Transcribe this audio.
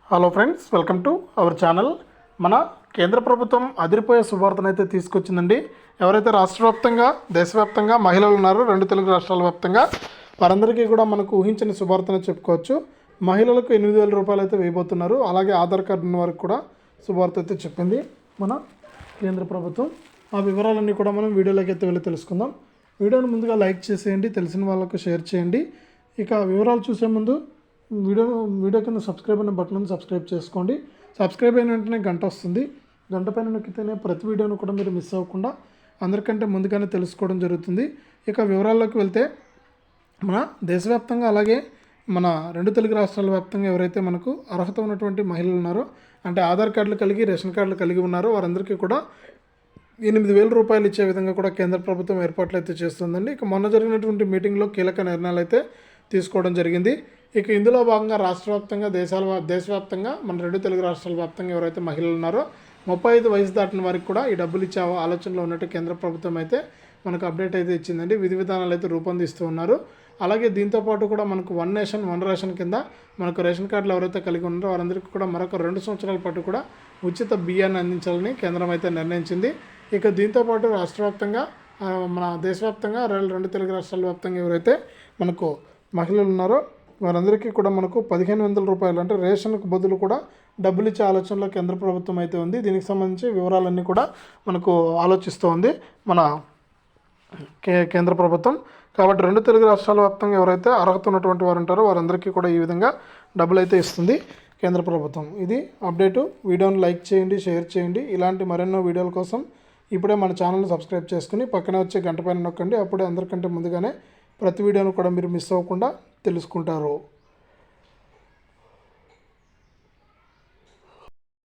Hello friends, welcome to our channel. మన కేంద్ర ప్రభుత్వం అదిరిపోయే శుభార్తను అయితే తీసుకొచ్చిందండి. ఎవరైతే రాష్ట్ర వ్యాప్తంగా దేశవ్యాప్తంగా మహిళలు ఉన్నారో రెండు తెలుగు రాష్ట్రాల వ్యాప్తంగా వారందరికీ కూడా మనకు ఊహించని శుభార్తనే చెప్పుకోవచ్చు. మహిళలకు 8,000 రూపాయలు అయితే వేయబోతున్నారు. అలాగే ఆధార్ కార్డు ఉన్న వారికి కూడా శుభార్త అయితే చెప్పింది మన కేంద్ర ప్రభుత్వం. ఆ వివరాలన్నీ కూడా మనం వీడియోలోకి అయితే వెళ్ళి తెలుసుకుందాం. వీడియోను ముందుగా లైక్ చేసేయండి, తెలిసిన వాళ్ళకు షేర్ చేయండి. ఇక వివరాలు చూసే ముందు వీడియో కింద సబ్స్క్రైబ్ అనే బటన్ సబ్స్క్రైబ్ చేసుకోండి. సబ్స్క్రైబ్ అయిన వెంటనే గంట వస్తుంది. గంట పైన నొక్కితేనే ప్రతి వీడియోను కూడా మీరు మిస్ అవ్వకుండా అందరికంటే ముందుగానే తెలుసుకోవడం జరుగుతుంది. ఇక వివరాల్లోకి వెళ్తే మన దేశవ్యాప్తంగా అలాగే మన రెండు తెలుగు రాష్ట్రాల వ్యాప్తంగా ఎవరైతే మనకు అర్హత ఉన్నటువంటి మహిళలు ఉన్నారో, అంటే ఆధార్ కార్డులు కలిగి రేషన్ కార్డులు కలిగి ఉన్నారో వారందరికీ కూడా 8,000 రూపాయలు ఇచ్చే విధంగా కూడా కేంద్ర ప్రభుత్వం ఏర్పాట్లు అయితే చేస్తుందండి. ఇక మొన్న జరిగినటువంటి మీటింగ్లో కీలక నిర్ణయాలు అయితే తీసుకోవడం జరిగింది. ఇక ఇందులో భాగంగా రాష్ట్ర వ్యాప్తంగా దేశవ్యాప్తంగా మన రెండు తెలుగు రాష్ట్రాల వ్యాప్తంగా ఎవరైతే మహిళలు ఉన్నారో 35 వయసు దాటిన వారికి కూడా ఈ డబ్బులు ఇచ్చే ఆలోచనలో ఉన్నట్టు కేంద్ర ప్రభుత్వం అయితే మనకు అప్డేట్ అయితే ఇచ్చిందండి. విధి విధానాలు అయితే రూపొందిస్తూ ఉన్నారు. అలాగే దీంతోపాటు కూడా మనకు వన్ నేషన్ వన్ రేషన్ కింద మనకు రేషన్ కార్డులు ఎవరైతే కలిగి ఉన్నారో వారందరికీ కూడా మరొక 2 సంవత్సరాల పాటు కూడా ఉచిత బియ్యాన్ని అందించాలని కేంద్రం అయితే నిర్ణయించింది. ఇక దీంతోపాటు రాష్ట్ర వ్యాప్తంగా మన దేశవ్యాప్తంగా రెండు తెలుగు రాష్ట్రాల వ్యాప్తంగా ఎవరైతే మనకు మహిళలు ఉన్నారో వారందరికీ కూడా మనకు 1,500 రూపాయలు అంటే రేషన్కు బదులు కూడా డబ్బులు ఇచ్చే ఆలోచనలో కేంద్ర ప్రభుత్వం అయితే ఉంది. దీనికి సంబంధించి వివరాలన్నీ కూడా మనకు ఆలోచిస్తూ ఉంది మన కేంద్ర ప్రభుత్వం. కాబట్టి రెండు తెలుగు రాష్ట్రాల వ్యాప్తంగా ఎవరైతే అర్హత ఉన్నటువంటి వారు ఉంటారో వారందరికీ కూడా ఈ విధంగా డబ్బులు అయితే ఇస్తుంది కేంద్ర ప్రభుత్వం. ఇది అప్డేటు. వీడియోని లైక్ చేయండి, షేర్ చేయండి. ఇలాంటి మరెన్నో వీడియోల కోసం ఇప్పుడే మన ఛానల్ని సబ్స్క్రైబ్ చేసుకుని పక్కనే వచ్చే గంట పైన నొక్కండి. అప్పుడే అందరికంటే ముందుగానే ప్రతి వీడియోను కూడా మీరు మిస్ అవ్వకుండా తెలుసుకుంటారు.